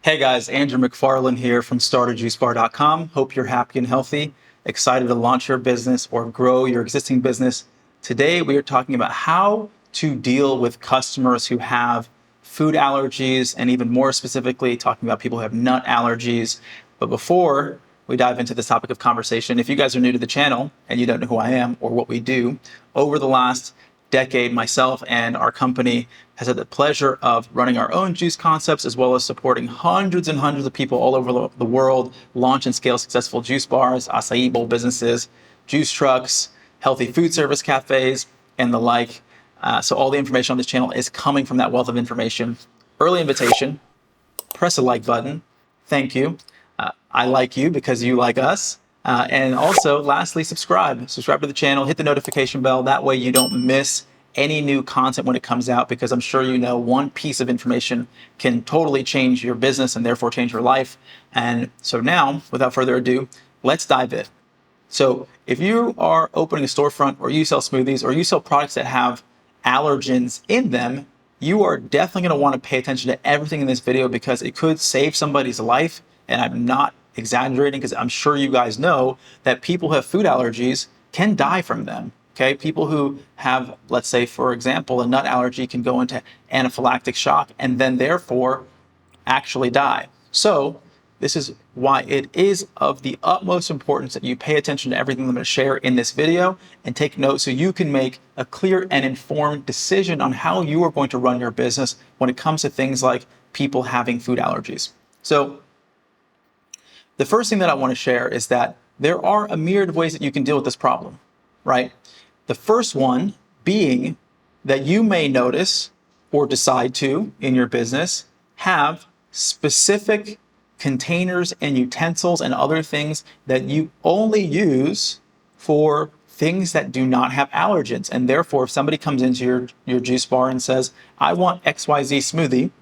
Hey guys, Andrew McFarland here from StartAJuiceBar.com. Hope you're happy and healthy, excited to launch your business or grow your existing business. Today we are talking about how to deal with customers who have food allergies, and even more specifically talking about people who have nut allergies. But before we dive into this topic of conversation, if you guys are new to the channel and you don't know who I am or what we do, over the last decade, myself and our company has had the pleasure of running our own juice concepts, as well as supporting hundreds and hundreds of people all over the world launch and scale successful juice bars, acai bowl businesses, juice trucks, healthy food service cafes, and the like. So all the information on this channel is coming from that wealth of information. Early invitation, press a like button. Thank you. I like you because you like us. And also, lastly, subscribe. Subscribe to the channel, hit the notification bell. That way you don't miss any new content when it comes out, because I'm sure you know one piece of information can totally change your business and therefore change your life. And so now, without further ado, let's dive in. So if you are opening a storefront, or you sell smoothies, or you sell products that have allergens in them, you are definitely going to want to pay attention to everything in this video, because it could save somebody's life. And I'm not exaggerating, because I'm sure you guys know that people who have food allergies can die from them. Okay, people who have, let's say, for example, a nut allergy can go into anaphylactic shock and then therefore actually die. So this is why it is of the utmost importance that you pay attention to everything I'm going to share in this video and take notes, so you can make a clear and informed decision on how you are going to run your business when it comes to things like people having food allergies. So the first thing that I want to share is that there are a myriad of ways that you can deal with this problem, right? The first one being that you may notice or decide to, in your business, have specific containers and utensils and other things that you only use for things that do not have allergens. And therefore, if somebody comes into your juice bar and says, I want XYZ smoothie,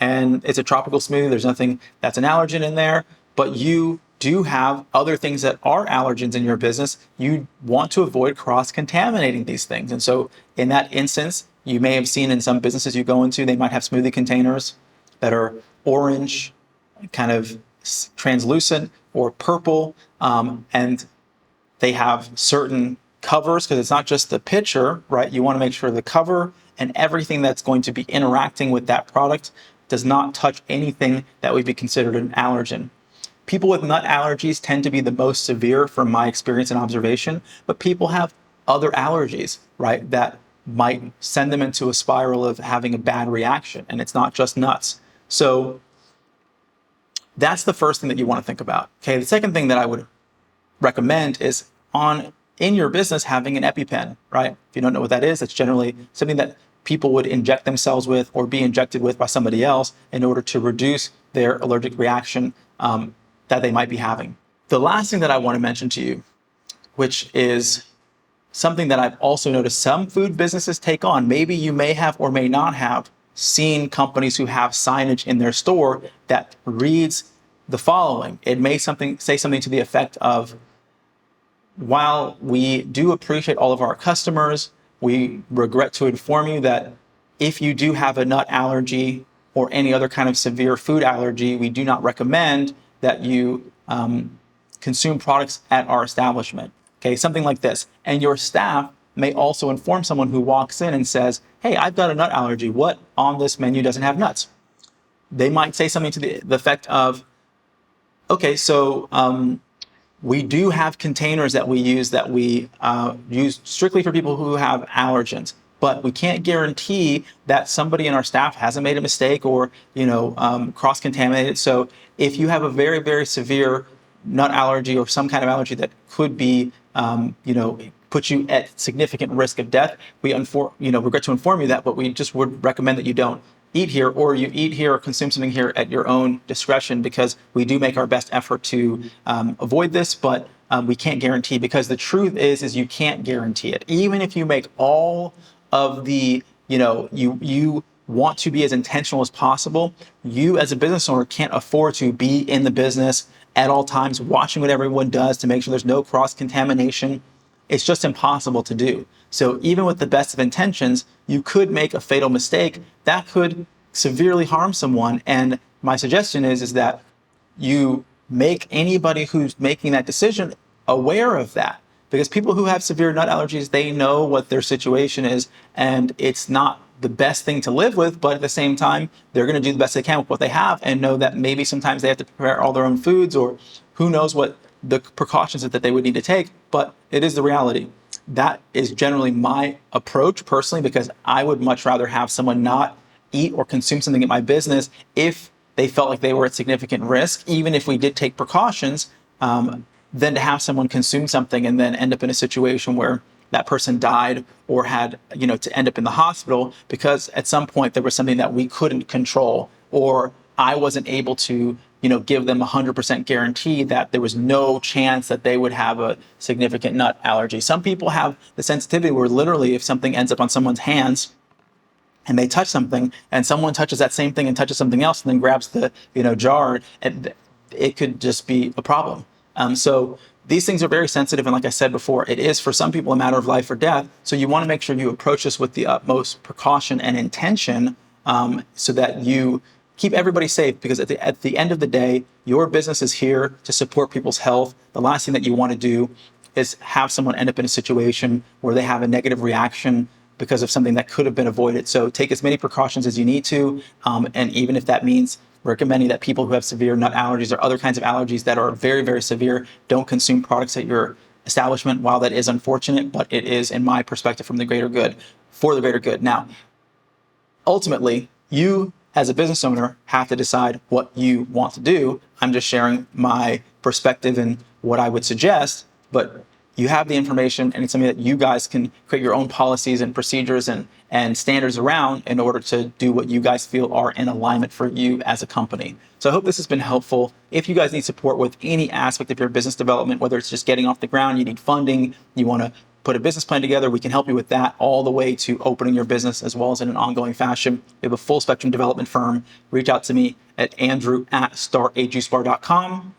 and it's a tropical smoothie, there's nothing that's an allergen in there, but you do have other things that are allergens in your business, you want to avoid cross-contaminating these things. And so in that instance, you may have seen in some businesses you go into, they might have smoothie containers that are orange, kind of translucent, or purple, and they have certain covers, because it's not just the pitcher, right? You want to make sure the cover and everything that's going to be interacting with that product does not touch anything that would be considered an allergen. People with nut allergies tend to be the most severe from my experience and observation, but people have other allergies, right, that might send them into a spiral of having a bad reaction, and it's not just nuts. So that's the first thing that you want to think about. Okay, the second thing that I would recommend is in your business having an Epipen, right? If you don't know what that is, it's generally something that people would inject themselves with or be injected with by somebody else in order to reduce their allergic reaction that they might be having. The last thing that I want to mention to you, which is something that I've also noticed some food businesses take on, maybe you may have or may not have seen companies who have signage in their store that reads the following. It may say something to the effect of, while we do appreciate all of our customers, we regret to inform you that if you do have a nut allergy or any other kind of severe food allergy, we do not recommend that you consume products at our establishment. Okay, something like this. And your staff may also inform someone who walks in and says, hey, I've got a nut allergy. What on this menu doesn't have nuts? They might say something to the effect of, okay, so we do have containers that we use use strictly for people who have allergens, but we can't guarantee that somebody in our staff hasn't made a mistake or cross-contaminated. So if you have a very, very severe nut allergy or some kind of allergy that could be put you at significant risk of death, we regret to inform you that, but we just would recommend that you don't eat here, or you eat here or consume something here at your own discretion, because we do make our best effort to avoid this, but we can't guarantee, because the truth is you can't guarantee it. Even if you make all of the, you want to be as intentional as possible, you as a business owner can't afford to be in the business at all times watching what everyone does to make sure there's no cross-contamination. It's just impossible to do. So even with the best of intentions, you could make a fatal mistake that could severely harm someone, and my suggestion is that you make anybody who's making that decision aware of that. Because people who have severe nut allergies, they know what their situation is, and it's not the best thing to live with, but at the same time, they're going to do the best they can with what they have and know that maybe sometimes they have to prepare all their own foods, or who knows what the precautions that they would need to take, but it is the reality. That is generally my approach personally, because I would much rather have someone not eat or consume something in my business if they felt like they were at significant risk, even if we did take precautions, than to have someone consume something and then end up in a situation where that person died or had, to end up in the hospital because at some point there was something that we couldn't control, or I wasn't able to, give them 100% guarantee that there was no chance that they would have a significant nut allergy. Some people have the sensitivity where literally if something ends up on someone's hands and they touch something and someone touches that same thing and touches something else and then grabs the, jar, and it could just be a problem. So these things are very sensitive. And like I said before, it is for some people a matter of life or death. So you want to make sure you approach this with the utmost precaution and intention, so that you keep everybody safe, because at the end of the day, your business is here to support people's health. The last thing that you want to do is have someone end up in a situation where they have a negative reaction because of something that could have been avoided. So take as many precautions as you need to. And even if that means recommending that people who have severe nut allergies or other kinds of allergies that are very, very severe don't consume products at your establishment, while that is unfortunate, but it is, in my perspective, for the greater good. Now, ultimately, you as a business owner have to decide what you want to do. I'm just sharing my perspective and what I would suggest, but you have the information, and it's something that you guys can create your own policies and procedures and standards around in order to do what you guys feel are in alignment for you as a company. So I hope this has been helpful. If you guys need support with any aspect of your business development, whether it's just getting off the ground, you need funding, you want to put a business plan together, we can help you with that, all the way to opening your business as well as in an ongoing fashion. We have a full spectrum development firm. Reach out to me at Andrew@StartAJuiceBar.com.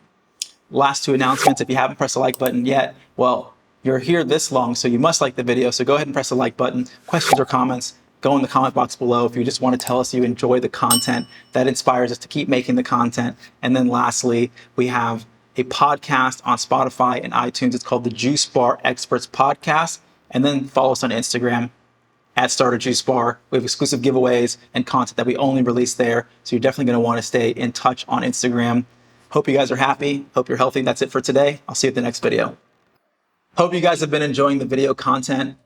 Last two announcements. If you haven't pressed the like button yet, well, you're here this long, so you must like the video. So go ahead and press the like button. Questions or comments, go in the comment box below if you just want to tell us you enjoy the content. That inspires us to keep making the content. And then lastly, we have a podcast on Spotify and iTunes. It's called the Juice Bar Experts Podcast. And then follow us on Instagram at StartAJuiceBar. We have exclusive giveaways and content that we only release there. So you're definitely going to want to stay in touch on Instagram. Hope you guys are happy. Hope you're healthy. That's it for today. I'll see you at the next video. Hope you guys have been enjoying the video content.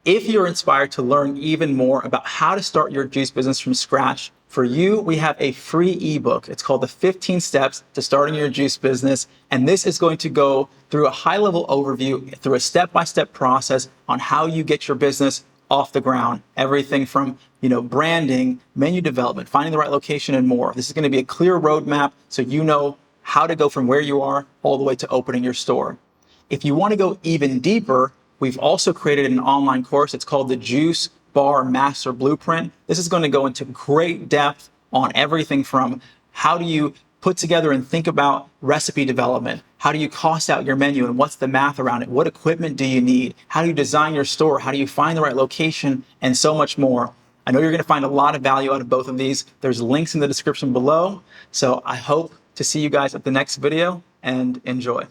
If you're inspired to learn even more about how to start your juice business from scratch, for you, we have a free ebook. It's called the 15 Steps to Starting Your Juice Business. And this is going to go through a high-level overview, through a step-by-step process on how you get your business off the ground. Everything from, branding, menu development, finding the right location, and more. This is going to be a clear roadmap so you know how to go from where you are all the way to opening your store. If you want to go even deeper, we've also created an online course. It's called the Juice Bar Master Blueprint. This is going to go into great depth on everything from how do you put together and think about recipe development? How do you cost out your menu and what's the math around it? What equipment do you need? How do you design your store? How do you find the right location? And so much more. I know you're going to find a lot of value out of both of these. There's links in the description below. So I hope to see you guys at the next video, and enjoy.